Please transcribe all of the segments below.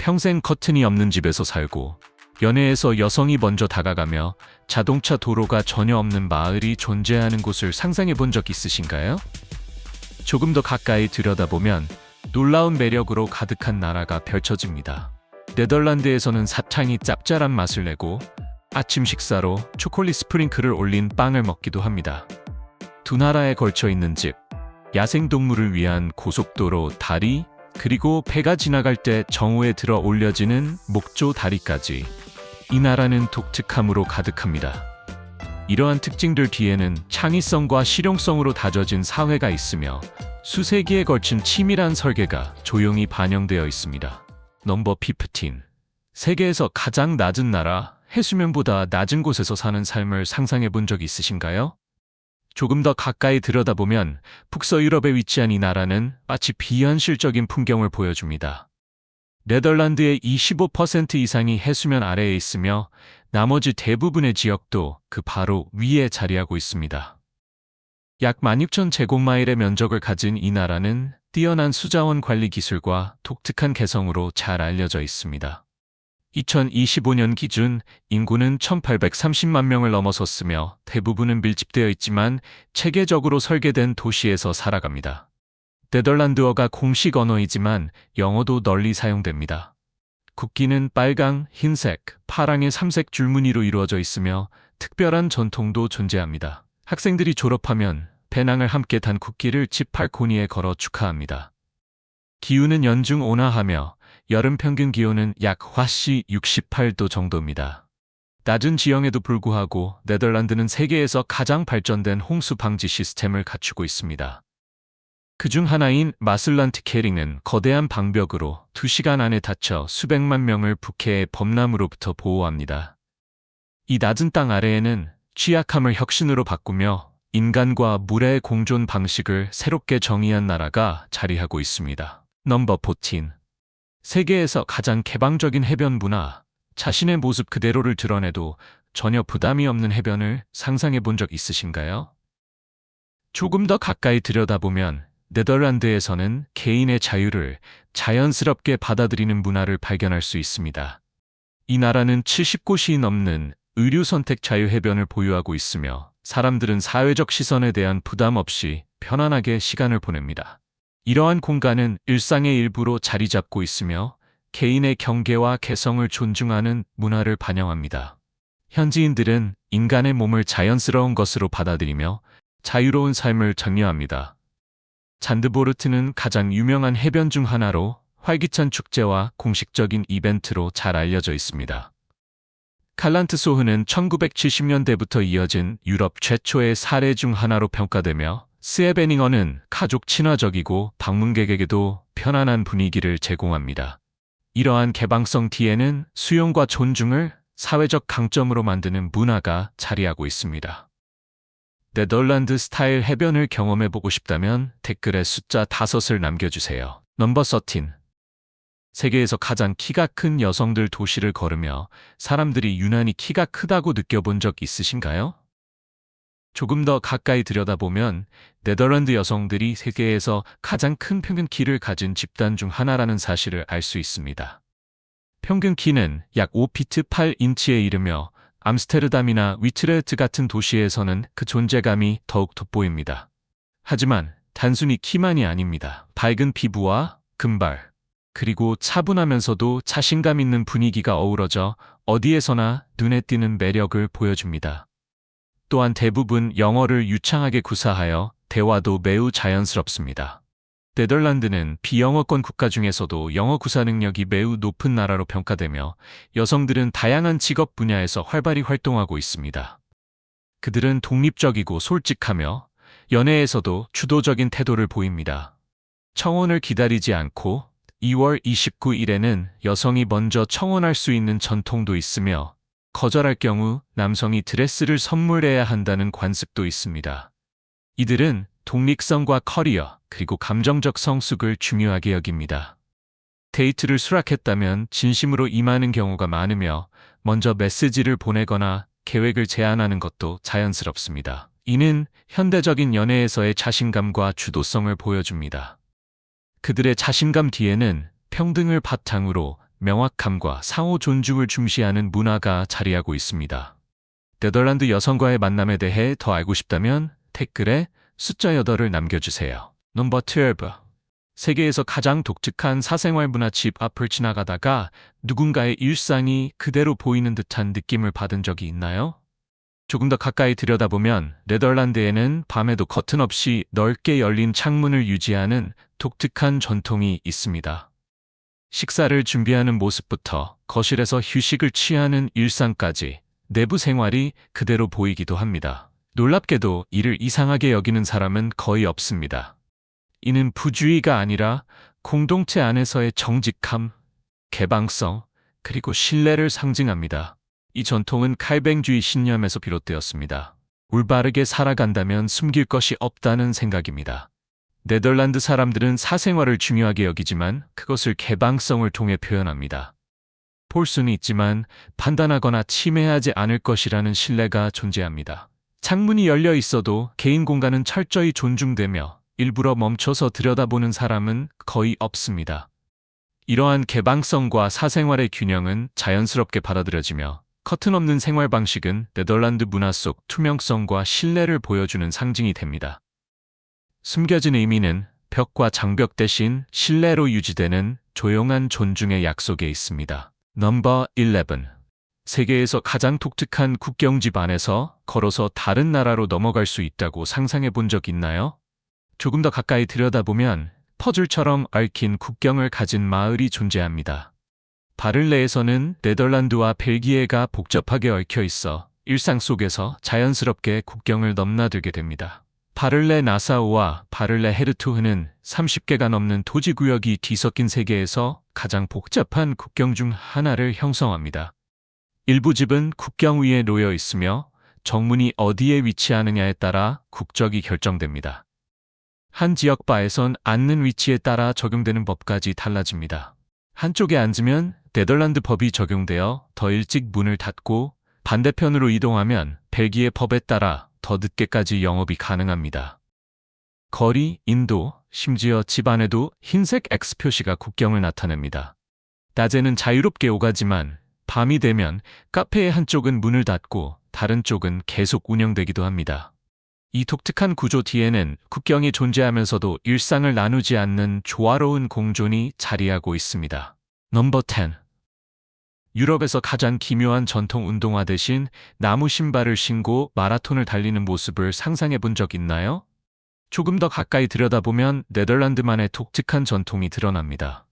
평생 커튼이 없는 집에서 살고 연애에서 여성이 먼저 다가가며 자동차 도로가 전혀 없는 마을이 존재하는 곳을 상상해 본 적 있으신가요? 조금 더 가까이 들여다보면 놀라운 매력으로 가득한 나라가 펼쳐집니다. 네덜란드에서는 사탕이 짭짤한 맛을 내고 아침 식사로 초콜릿 스프링클을 올린 빵을 먹기도 합니다. 두 나라에 걸쳐 있는 집, 야생동물을 위한 고속도로, 다리, 그리고 배가 지나갈 때 정오에 들어 올려지는 목조 다리까지 이 나라는 독특함으로 가득합니다. 이러한 특징들 뒤에는 창의성과 실용성으로 다져진 사회가 있으며 수세기에 걸친 치밀한 설계가 조용히 반영되어 있습니다. 넘버 15. 세계에서 가장 낮은 나라, 해수면보다 낮은 곳에서 사는 삶을 상상해 본 적 있으신가요? 조금 더 가까이 들여다보면 북서유럽에 위치한 이 나라는 마치 비현실적인 풍경을 보여줍니다. 네덜란드의 25% 이상이 해수면 아래에 있으며 나머지 대부분의 지역도 그 바로 위에 자리하고 있습니다. 약 16,000제곱마일의 면적을 가진 이 나라는 뛰어난 수자원 관리 기술과 독특한 개성으로 잘 알려져 있습니다. 2025년 기준 인구는 1,830만 명을 넘어섰으며 대부분은 밀집되어 있지만 체계적으로 설계된 도시에서 살아갑니다. 네덜란드어가 공식 언어이지만 영어도 널리 사용됩니다. 국기는 빨강, 흰색, 파랑의 3색 줄무늬로 이루어져 있으며 특별한 전통도 존재합니다. 학생들이 졸업하면 배낭을 함께 단 국기를 집 발코니에 걸어 축하합니다. 기후는 연중 온화하며 여름 평균 기온은 약 화씨 68도 정도입니다. 낮은 지형에도 불구하고 네덜란드는 세계에서 가장 발전된 홍수 방지 시스템을 갖추고 있습니다. 그중 하나인 마슬란트케링은 거대한 방벽으로 2시간 안에 닫혀 수백만 명을 북해의 범람으로부터 보호합니다. 이 낮은 땅 아래에는 취약함을 혁신으로 바꾸며 인간과 물의 공존 방식을 새롭게 정의한 나라가 자리하고 있습니다. 넘버 14. 세계에서 가장 개방적인 해변 문화, 자신의 모습 그대로를 드러내도 전혀 부담이 없는 해변을 상상해 본 적 있으신가요? 조금 더 가까이 들여다보면 네덜란드에서는 개인의 자유를 자연스럽게 받아들이는 문화를 발견할 수 있습니다. 이 나라는 70곳이 넘는 의류 선택 자유 해변을 보유하고 있으며 사람들은 사회적 시선에 대한 부담 없이 편안하게 시간을 보냅니다. 이러한 공간은 일상의 일부로 자리 잡고 있으며 개인의 경계와 개성을 존중하는 문화를 반영합니다. 현지인들은 인간의 몸을 자연스러운 것으로 받아들이며 자유로운 삶을 장려합니다. 잔드보르트는 가장 유명한 해변 중 하나로 활기찬 축제와 공식적인 이벤트로 잘 알려져 있습니다. 칼란트소흐는 1970년대부터 이어진 유럽 최초의 사례 중 하나로 평가되며 스에베닝어는 가족 친화적이고 방문객에게도 편안한 분위기를 제공합니다. 이러한 개방성 뒤에는 수용과 존중을 사회적 강점으로 만드는 문화가 자리하고 있습니다. 네덜란드 스타일 해변을 경험해보고 싶다면 댓글에 숫자 5을 남겨주세요. 넘버 13. 세계에서 가장 키가 큰 여성들 도시를 걸으며 사람들이 유난히 키가 크다고 느껴본 적 있으신가요? 조금 더 가까이 들여다보면 네덜란드 여성들이 세계에서 가장 큰 평균 키를 가진 집단 중 하나라는 사실을 알 수 있습니다. 평균 키는 약 5피트 8인치에 이르며 암스테르담이나 위트레흐트 같은 도시에서는 그 존재감이 더욱 돋보입니다. 하지만 단순히 키만이 아닙니다. 밝은 피부와 금발, 그리고 차분하면서도 자신감 있는 분위기가 어우러져 어디에서나 눈에 띄는 매력을 보여줍니다. 또한 대부분 영어를 유창하게 구사하여 대화도 매우 자연스럽습니다. 네덜란드는 비영어권 국가 중에서도 영어 구사 능력이 매우 높은 나라로 평가되며 여성들은 다양한 직업 분야에서 활발히 활동하고 있습니다. 그들은 독립적이고 솔직하며 연애에서도 주도적인 태도를 보입니다. 청혼을 기다리지 않고 2월 29일에는 여성이 먼저 청혼할 수 있는 전통도 있으며 거절할 경우 남성이 드레스를 선물해야 한다는 관습도 있습니다. 이들은 독립성과 커리어, 그리고 감정적 성숙을 중요하게 여깁니다. 데이트를 수락했다면 진심으로 임하는 경우가 많으며 먼저 메시지를 보내거나 계획을 제안하는 것도 자연스럽습니다. 이는 현대적인 연애에서의 자신감과 주도성을 보여줍니다. 그들의 자신감 뒤에는 평등을 바탕으로 명확함과 상호 존중을 중시하는 문화가 자리하고 있습니다. 네덜란드 여성과의 만남에 대해 더 알고 싶다면 댓글에 숫자 8을 남겨주세요. 넘버 12. 세계에서 가장 독특한 사생활 문화 집 앞을 지나가다가 누군가의 일상이 그대로 보이는 듯한 느낌을 받은 적이 있나요? 조금 더 가까이 들여다보면 네덜란드에는 밤에도 커튼 없이 넓게 열린 창문을 유지하는 독특한 전통이 있습니다. 식사를 준비하는 모습부터 거실에서 휴식을 취하는 일상까지 내부 생활이 그대로 보이기도 합니다. 놀랍게도 이를 이상하게 여기는 사람은 거의 없습니다. 이는 부주의가 아니라 공동체 안에서의 정직함, 개방성, 그리고 신뢰를 상징합니다. 이 전통은 칼뱅주의 신념에서 비롯되었습니다. 올바르게 살아간다면 숨길 것이 없다는 생각입니다. 네덜란드 사람들은 사생활을 중요하게 여기지만 그것을 개방성을 통해 표현합니다. 볼 수는 있지만 판단하거나 침해하지 않을 것이라는 신뢰가 존재합니다. 창문이 열려 있어도 개인 공간은 철저히 존중되며 일부러 멈춰서 들여다보는 사람은 거의 없습니다. 이러한 개방성과 사생활의 균형은 자연스럽게 받아들여지며 커튼 없는 생활 방식은 네덜란드 문화 속 투명성과 신뢰를 보여주는 상징이 됩니다. 숨겨진 의미는 벽과 장벽 대신 신뢰로 유지되는 조용한 존중의 약속에 있습니다. 넘버 11. 세계에서 가장 독특한 국경집 안에서 걸어서 다른 나라로 넘어갈 수 있다고 상상해 본 적 있나요? 조금 더 가까이 들여다보면 퍼즐처럼 얽힌 국경을 가진 마을이 존재합니다. 바를레에서는 네덜란드와 벨기에가 복잡하게 얽혀 있어 일상 속에서 자연스럽게 국경을 넘나들게 됩니다. 바를레 나사우와 바를레 헤르투흐는 30개가 넘는 토지구역이 뒤섞인 세계에서 가장 복잡한 국경 중 하나를 형성합니다. 일부 집은 국경 위에 놓여 있으며 정문이 어디에 위치하느냐에 따라 국적이 결정됩니다. 한 지역 바에선 앉는 위치에 따라 적용되는 법까지 달라집니다. 한쪽에 앉으면 네덜란드 법이 적용되어 더 일찍 문을 닫고 반대편으로 이동하면 벨기에 법에 따라 더 늦게까지 영업이 가능합니다. 거리, 인도, 심지어 집 안에도 흰색 X 표시가 국경을 나타냅니다. 낮에는 자유롭게 오가지만 밤이 되면 카페의 한쪽은 문을 닫고 다른 쪽은 계속 운영되기도 합니다. 이 독특한 구조 뒤에는 국경이 존재하면서도 일상을 나누지 않는 조화로운 공존이 자리하고 있습니다. 넘버 10. 유럽에서 가장 기묘한 전통 운동화 대신 나무 신발을 신고 마라톤을 달리는 모습을 상상해 본 적 있나요? 조금 더 가까이 들여다보면 네덜란드만의 독특한 전통이 드러납니다.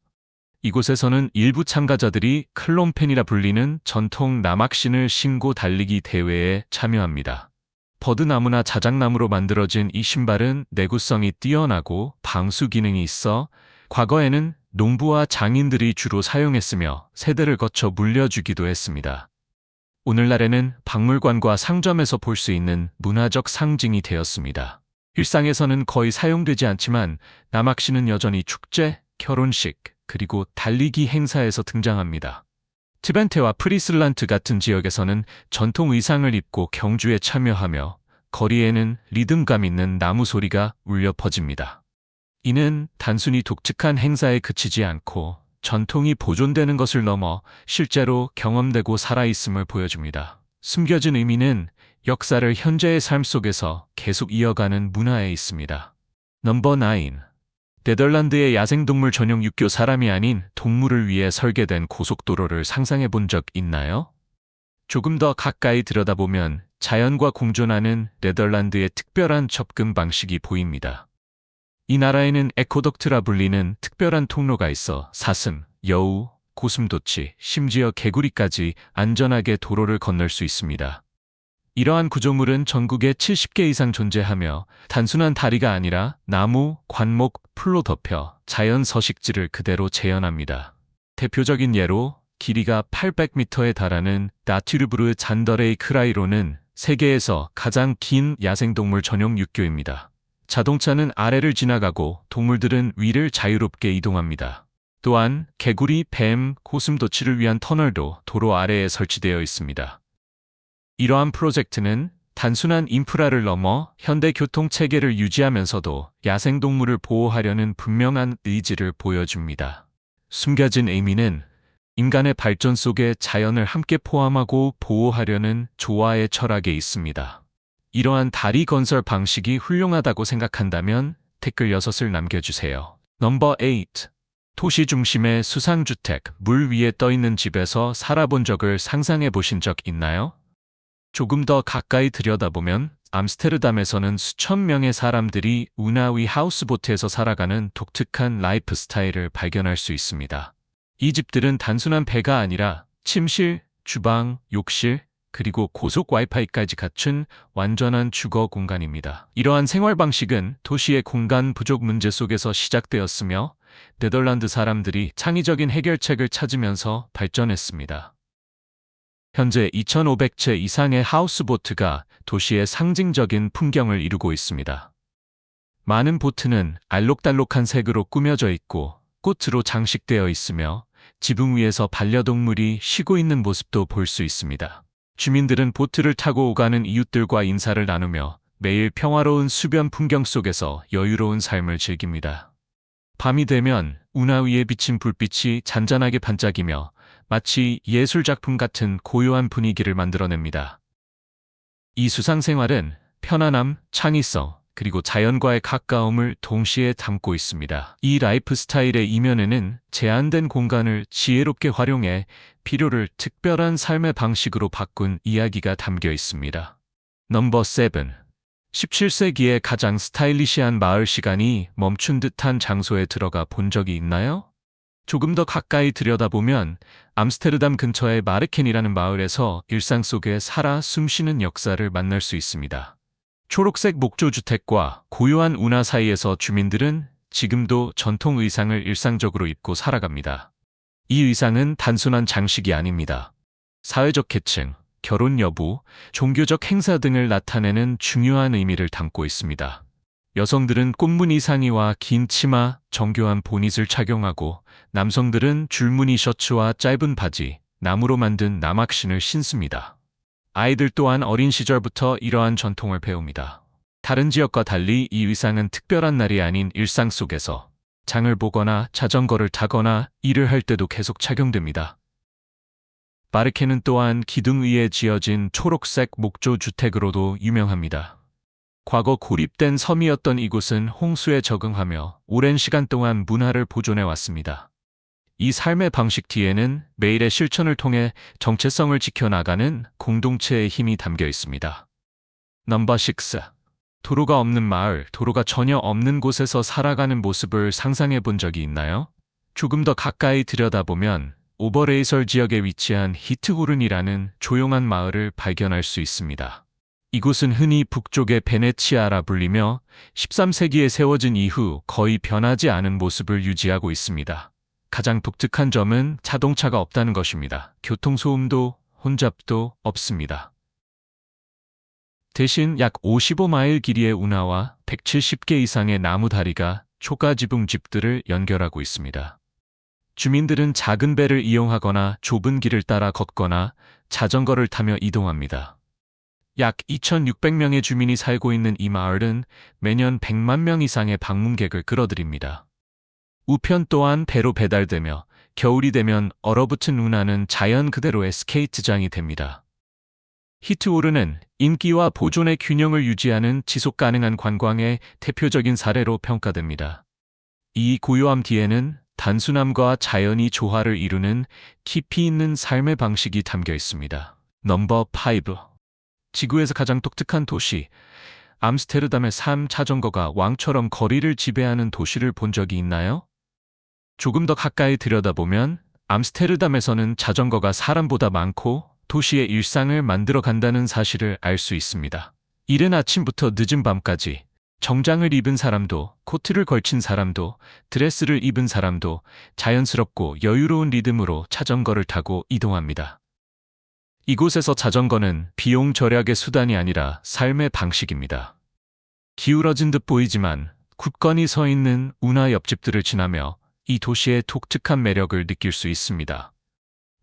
이곳에서는 일부 참가자들이 클롬펜이라 불리는 전통 나막신을 신고 달리기 대회에 참여합니다. 버드나무나 자작나무로 만들어진 이 신발은 내구성이 뛰어나고 방수 기능이 있어 과거에는 농부와 장인들이 주로 사용했으며 세대를 거쳐 물려주기도 했습니다. 오늘날에는 박물관과 상점에서 볼 수 있는 문화적 상징이 되었습니다. 일상에서는 거의 사용되지 않지만 나막신은 여전히 축제, 결혼식, 그리고 달리기 행사에서 등장합니다. 트벤테와 프리슬란트 같은 지역에서는 전통 의상을 입고 경주에 참여하며 거리에는 리듬감 있는 나무 소리가 울려 퍼집니다. 이는 단순히 독특한 행사에 그치지 않고 전통이 보존되는 것을 넘어 실제로 경험되고 살아있음을 보여줍니다. 숨겨진 의미는 역사를 현재의 삶 속에서 계속 이어가는 문화에 있습니다. 넘버 9. 네덜란드의 야생동물 전용 육교 사람이 아닌 동물을 위해 설계된 고속도로를 상상해 본 적 있나요? 조금 더 가까이 들여다보면 자연과 공존하는 네덜란드의 특별한 접근 방식이 보입니다. 이 나라에는 에코덕트라 불리는 특별한 통로가 있어 사슴, 여우, 고슴도치, 심지어 개구리까지 안전하게 도로를 건널 수 있습니다. 이러한 구조물은 전국에 70개 이상 존재하며 단순한 다리가 아니라 나무, 관목, 풀로 덮여 자연 서식지를 그대로 재현합니다. 대표적인 예로 길이가 800m에 달하는 나튜르브르 잔더레이 크라이로는 세계에서 가장 긴 야생동물 전용 육교입니다. 자동차는 아래를 지나가고 동물들은 위를 자유롭게 이동합니다. 또한 개구리, 뱀, 고슴도치를 위한 터널도 도로 아래에 설치되어 있습니다. 이러한 프로젝트는 단순한 인프라를 넘어 현대 교통 체계를 유지하면서도 야생동물을 보호하려는 분명한 의지를 보여줍니다. 숨겨진 의미는 인간의 발전 속에 자연을 함께 포함하고 보호하려는 조화의 철학에 있습니다. 이러한 다리 건설 방식이 훌륭하다고 생각한다면 댓글 6을 남겨주세요. 넘버 8. 도시 중심의 수상주택, 물 위에 떠있는 집에서 살아본 적을 상상해 보신 적 있나요? 조금 더 가까이 들여다보면 암스테르담에서는 수천 명의 사람들이 운하 위 하우스보트에서 살아가는 독특한 라이프 스타일을 발견할 수 있습니다. 이 집들은 단순한 배가 아니라 침실, 주방, 욕실, 그리고 고속 와이파이까지 갖춘 완전한 주거 공간입니다. 이러한 생활 방식은 도시의 공간 부족 문제 속에서 시작되었으며 네덜란드 사람들이 창의적인 해결책을 찾으면서 발전했습니다. 현재 2,500채 이상의 하우스보트가 도시의 상징적인 풍경을 이루고 있습니다. 많은 보트는 알록달록한 색으로 꾸며져 있고 꽃으로 장식되어 있으며 지붕 위에서 반려동물이 쉬고 있는 모습도 볼 수 있습니다. 주민들은 보트를 타고 오가는 이웃들과 인사를 나누며 매일 평화로운 수변 풍경 속에서 여유로운 삶을 즐깁니다. 밤이 되면 운하 위에 비친 불빛이 잔잔하게 반짝이며 마치 예술작품 같은 고요한 분위기를 만들어냅니다. 이 수상생활은 편안함, 창의성, 그리고 자연과의 가까움을 동시에 담고 있습니다. 이 라이프 스타일의 이면에는 제한된 공간을 지혜롭게 활용해 필요를 특별한 삶의 방식으로 바꾼 이야기가 담겨 있습니다. 넘버 7. 17세기의 가장 스타일리시한 마을 시간이 멈춘 듯한 장소에 들어가 본 적이 있나요? 조금 더 가까이 들여다보면 암스테르담 근처의 마르켄이라는 마을에서 일상 속에 살아 숨쉬는 역사를 만날 수 있습니다. 초록색 목조주택과 고요한 운하 사이에서 주민들은 지금도 전통 의상을 일상적으로 입고 살아갑니다. 이 의상은 단순한 장식이 아닙니다. 사회적 계층, 결혼 여부, 종교적 행사 등을 나타내는 중요한 의미를 담고 있습니다. 여성들은 꽃무늬 상의와 긴 치마, 정교한 보닛을 착용하고 남성들은 줄무늬 셔츠와 짧은 바지, 나무로 만든 남학신을 신습니다. 아이들 또한 어린 시절부터 이러한 전통을 배웁니다. 다른 지역과 달리 이 의상은 특별한 날이 아닌 일상 속에서 장을 보거나 자전거를 타거나 일을 할 때도 계속 착용됩니다. 마르케는 또한 기둥 위에 지어진 초록색 목조 주택으로도 유명합니다. 과거 고립된 섬이었던 이곳은 홍수에 적응하며 오랜 시간 동안 문화를 보존해 왔습니다. 이 삶의 방식 뒤에는 매일의 실천을 통해 정체성을 지켜나가는 공동체의 힘이 담겨 있습니다. 넘버 6. 도로가 없는 마을, 도로가 전혀 없는 곳에서 살아가는 모습을 상상해 본 적이 있나요? 조금 더 가까이 들여다보면 오버레이설 지역에 위치한 히트호른이라는 조용한 마을을 발견할 수 있습니다. 이곳은 흔히 북쪽의 베네치아라 불리며 13세기에 세워진 이후 거의 변하지 않은 모습을 유지하고 있습니다. 가장 독특한 점은 자동차가 없다는 것입니다. 교통소음도 혼잡도 없습니다. 대신 약 55마일 길이의 운하와 170개 이상의 나무 다리가 초가지붕 집들을 연결하고 있습니다. 주민들은 작은 배를 이용하거나 좁은 길을 따라 걷거나 자전거를 타며 이동합니다. 약 2,600명의 주민이 살고 있는 이 마을은 매년 100만 명 이상의 방문객을 끌어들입니다. 우편 또한 배로 배달되며 겨울이 되면 얼어붙은 운하는 자연 그대로의 스케이트장이 됩니다. 히트호른은 인기와 보존의 균형을 유지하는 지속 가능한 관광의 대표적인 사례로 평가됩니다. 이 고요함 뒤에는 단순함과 자연이 조화를 이루는 깊이 있는 삶의 방식이 담겨 있습니다. 넘버 5. 지구에서 가장 독특한 도시, 암스테르담의 삶. 자전거가 왕처럼 거리를 지배하는 도시를 본 적이 있나요? 조금 더 가까이 들여다보면 암스테르담에서는 자전거가 사람보다 많고 도시의 일상을 만들어 간다는 사실을 알 수 있습니다. 이른 아침부터 늦은 밤까지 정장을 입은 사람도, 코트를 걸친 사람도, 드레스를 입은 사람도 자연스럽고 여유로운 리듬으로 자전거를 타고 이동합니다. 이곳에서 자전거는 비용 절약의 수단이 아니라 삶의 방식입니다. 기울어진 듯 보이지만 굳건히 서 있는 운하 옆집들을 지나며 이 도시의 독특한 매력을 느낄 수 있습니다.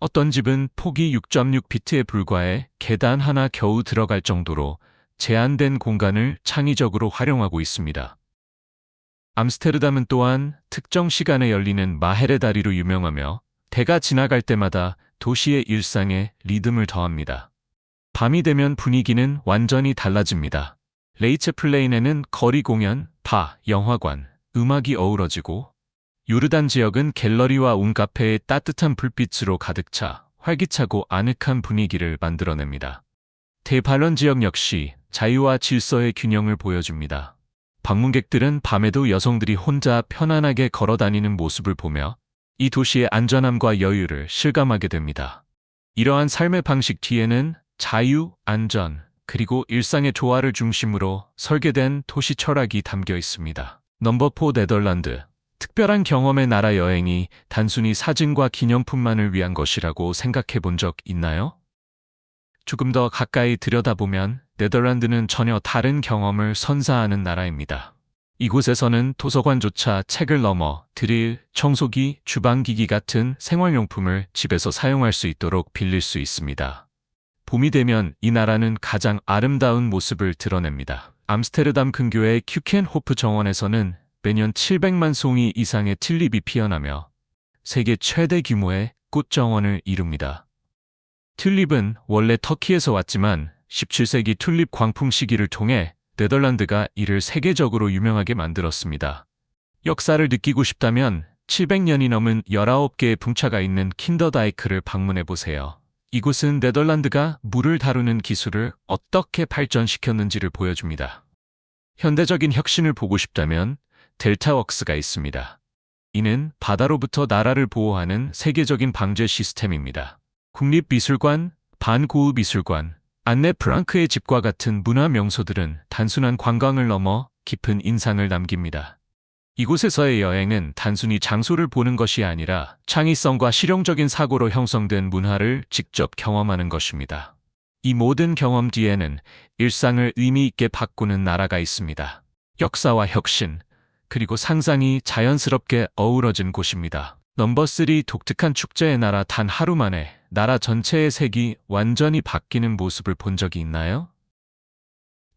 어떤 집은 폭이 6.6피트에 불과해 계단 하나 겨우 들어갈 정도로 제한된 공간을 창의적으로 활용하고 있습니다. 암스테르담은 또한 특정 시간에 열리는 마헤레 다리로 유명하며 대가 지나갈 때마다 도시의 일상에 리듬을 더합니다. 밤이 되면 분위기는 완전히 달라집니다. 레이체 플레인에는 거리 공연, 바, 영화관, 음악이 어우러지고 요르단 지역은 갤러리와 웅카페의 따뜻한 불빛으로 가득 차 활기차고 아늑한 분위기를 만들어냅니다. 대발런 지역 역시 자유와 질서의 균형을 보여줍니다. 방문객들은 밤에도 여성들이 혼자 편안하게 걸어다니는 모습을 보며 이 도시의 안전함과 여유를 실감하게 됩니다. 이러한 삶의 방식 뒤에는 자유, 안전, 그리고 일상의 조화를 중심으로 설계된 도시 철학이 담겨 있습니다. 넘버 4 네덜란드. 특별한 경험의 나라 여행이 단순히 사진과 기념품만을 위한 것이라고 생각해 본 적 있나요? 조금 더 가까이 들여다보면 네덜란드는 전혀 다른 경험을 선사하는 나라입니다. 이곳에서는 도서관조차 책을 넘어 드릴, 청소기, 주방기기 같은 생활용품을 집에서 사용할 수 있도록 빌릴 수 있습니다. 봄이 되면 이 나라는 가장 아름다운 모습을 드러냅니다. 암스테르담 근교의 큐켄호프 정원에서는 매년 700만 송이 이상의 튤립이 피어나며 세계 최대 규모의 꽃정원을 이룹니다. 튤립은 원래 터키에서 왔지만 17세기 튤립 광풍 시기를 통해 네덜란드가 이를 세계적으로 유명하게 만들었습니다. 역사를 느끼고 싶다면 700년이 넘은 19개의 풍차가 있는 킨더다이크를 방문해 보세요. 이곳은 네덜란드가 물을 다루는 기술을 어떻게 발전시켰는지를 보여줍니다. 현대적인 혁신을 보고 싶다면 델타웍스가 있습니다. 이는 바다로부터 나라를 보호하는 세계적인 방제 시스템입니다. 국립미술관, 반고흐미술관, 안네 프랑크의 집과 같은 문화 명소들은 단순한 관광을 넘어 깊은 인상을 남깁니다. 이곳에서의 여행은 단순히 장소를 보는 것이 아니라 창의성과 실용적인 사고로 형성된 문화를 직접 경험하는 것입니다. 이 모든 경험 뒤에는 일상을 의미 있게 바꾸는 나라가 있습니다. 역사와 혁신, 그리고 상상이 자연스럽게 어우러진 곳입니다. 넘버 3 독특한 축제의 나라. 단 하루 만에 나라 전체의 색이 완전히 바뀌는 모습을 본 적이 있나요?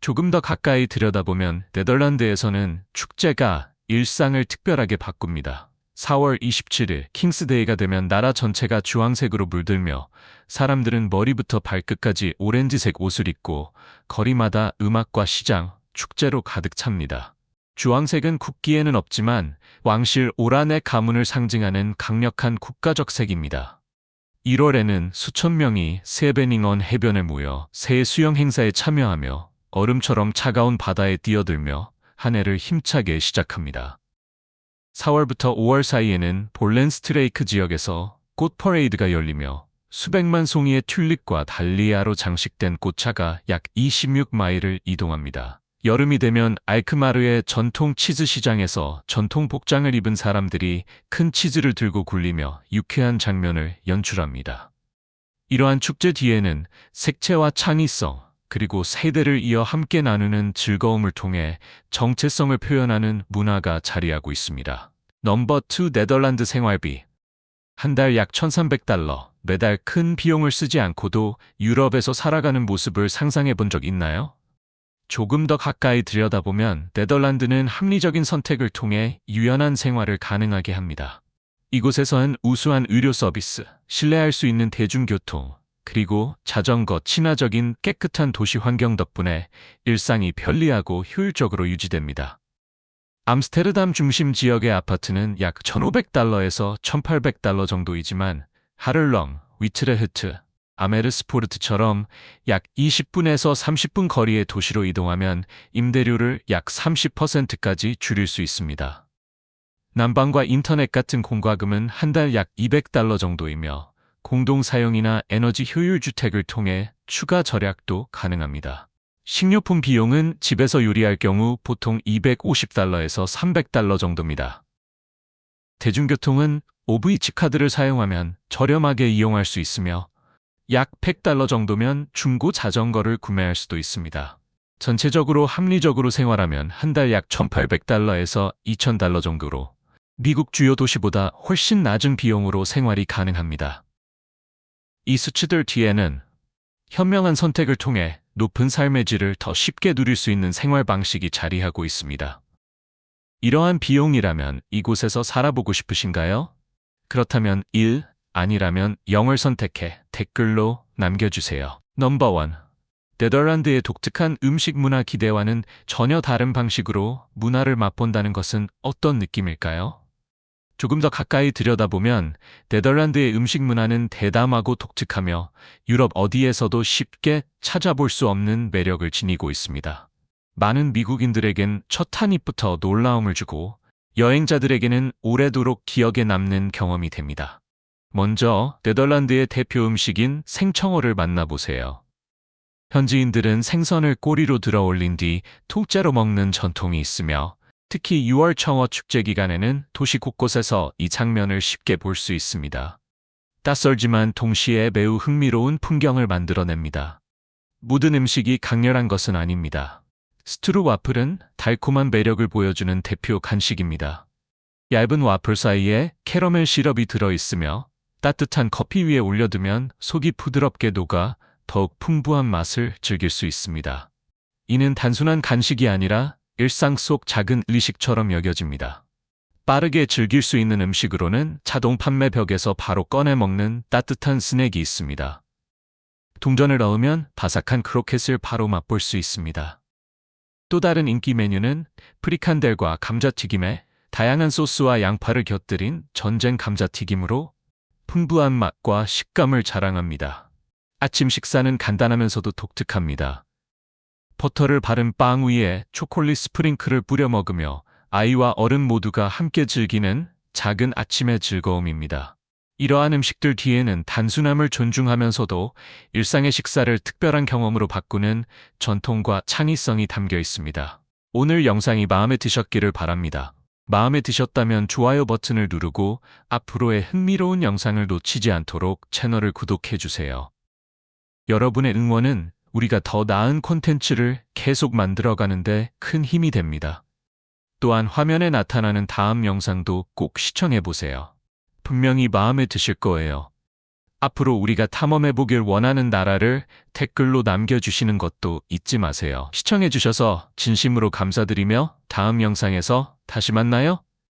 조금 더 가까이 들여다보면 네덜란드에서는 축제가 일상을 특별하게 바꿉니다. 4월 27일 킹스데이가 되면 나라 전체가 주황색으로 물들며 사람들은 머리부터 발끝까지 오렌지색 옷을 입고 거리마다 음악과 시장, 축제로 가득 찹니다. 주황색은 국기에는 없지만 왕실 오란의 가문을 상징하는 강력한 국가적 색입니다. 1월에는 수천 명이 세베닝언 해변에 모여 새 수영 행사에 참여하며 얼음처럼 차가운 바다에 뛰어들며 한 해를 힘차게 시작합니다. 4월부터 5월 사이에는 볼렌스트레이크 지역에서 꽃 퍼레이드가 열리며 수백만 송이의 튤립과 달리아로 장식된 꽃차가 약 26마일을 이동합니다. 여름이 되면 알크마르의 전통 치즈 시장에서 전통 복장을 입은 사람들이 큰 치즈를 들고 굴리며 유쾌한 장면을 연출합니다. 이러한 축제 뒤에는 색채와 창의성, 그리고 세대를 이어 함께 나누는 즐거움을 통해 정체성을 표현하는 문화가 자리하고 있습니다. 넘버 2 네덜란드 생활비. 한 달 약 1,300달러, 매달 큰 비용을 쓰지 않고도 유럽에서 살아가는 모습을 상상해 본 적 있나요? 조금 더 가까이 들여다보면 네덜란드는 합리적인 선택을 통해 유연한 생활을 가능하게 합니다. 이곳에서는 우수한 의료 서비스, 신뢰할 수 있는 대중교통, 그리고 자전거, 친화적인 깨끗한 도시 환경 덕분에 일상이 편리하고 효율적으로 유지됩니다. 암스테르담 중심 지역의 아파트는 약 1,500달러에서 1,800달러 정도이지만 하를렁, 위트레흐트, 아메르스포르트처럼 약 20분에서 30분 거리의 도시로 이동하면 임대료를 약 30%까지 줄일 수 있습니다. 난방과 인터넷 같은 공과금은 한 달 약 200달러 정도이며 공동 사용이나 에너지 효율 주택을 통해 추가 절약도 가능합니다. 식료품 비용은 집에서 요리할 경우 보통 250달러에서 300달러 정도입니다. 대중교통은 OVC 카드를 사용하면 저렴하게 이용할 수 있으며 약 100달러 정도면 중고 자전거를 구매할 수도 있습니다. 전체적으로 합리적으로 생활하면 한 달 약 1,800달러에서 2,000달러 정도로 미국 주요 도시보다 훨씬 낮은 비용으로 생활이 가능합니다. 이 수치들 뒤에는 현명한 선택을 통해 높은 삶의 질을 더 쉽게 누릴 수 있는 생활 방식이 자리하고 있습니다. 이러한 비용이라면 이곳에서 살아보고 싶으신가요? 그렇다면 1. 아니라면 0을 선택해 댓글로 남겨주세요. 넘버 1. 네덜란드의 독특한 음식 문화 기대와는 전혀 다른 방식으로 문화를 맛본다는 것은 어떤 느낌일까요? 조금 더 가까이 들여다보면 네덜란드의 음식 문화는 대담하고 독특하며 유럽 어디에서도 쉽게 찾아볼 수 없는 매력을 지니고 있습니다. 많은 미국인들에겐 첫 한 입부터 놀라움을 주고 여행자들에게는 오래도록 기억에 남는 경험이 됩니다. 먼저 네덜란드의 대표 음식인 생청어를 만나보세요. 현지인들은 생선을 꼬리로 들어 올린 뒤 통째로 먹는 전통이 있으며 특히 6월 청어 축제 기간에는 도시 곳곳에서 이 장면을 쉽게 볼 수 있습니다. 낯설지만 동시에 매우 흥미로운 풍경을 만들어냅니다. 모든 음식이 강렬한 것은 아닙니다. 스트루 와플은 달콤한 매력을 보여주는 대표 간식입니다. 얇은 와플 사이에 캐러멜 시럽이 들어있으며 따뜻한 커피 위에 올려두면 속이 부드럽게 녹아 더욱 풍부한 맛을 즐길 수 있습니다. 이는 단순한 간식이 아니라 일상 속 작은 의식처럼 여겨집니다. 빠르게 즐길 수 있는 음식으로는 자동 판매 벽에서 바로 꺼내 먹는 따뜻한 스낵이 있습니다. 동전을 넣으면 바삭한 크로켓을 바로 맛볼 수 있습니다. 또 다른 인기 메뉴는 프리칸델과 감자튀김에 다양한 소스와 양파를 곁들인 전쟁 감자튀김으로 풍부한 맛과 식감을 자랑합니다. 아침 식사는 간단하면서도 독특합니다. 버터를 바른 빵 위에 초콜릿 스프링클을 뿌려 먹으며 아이와 어른 모두가 함께 즐기는 작은 아침의 즐거움입니다. 이러한 음식들 뒤에는 단순함을 존중하면서도 일상의 식사를 특별한 경험으로 바꾸는 전통과 창의성이 담겨 있습니다. 오늘 영상이 마음에 드셨기를 바랍니다. 마음에 드셨다면 좋아요 버튼을 누르고 앞으로의 흥미로운 영상을 놓치지 않도록 채널을 구독해주세요. 여러분의 응원은 우리가 더 나은 콘텐츠를 계속 만들어가는데 큰 힘이 됩니다. 또한 화면에 나타나는 다음 영상도 꼭 시청해보세요. 분명히 마음에 드실 거예요. 앞으로 우리가 탐험해보길 원하는 나라를 댓글로 남겨주시는 것도 잊지 마세요. 시청해주셔서 진심으로 감사드리며 다음 영상에서 다시 만나요.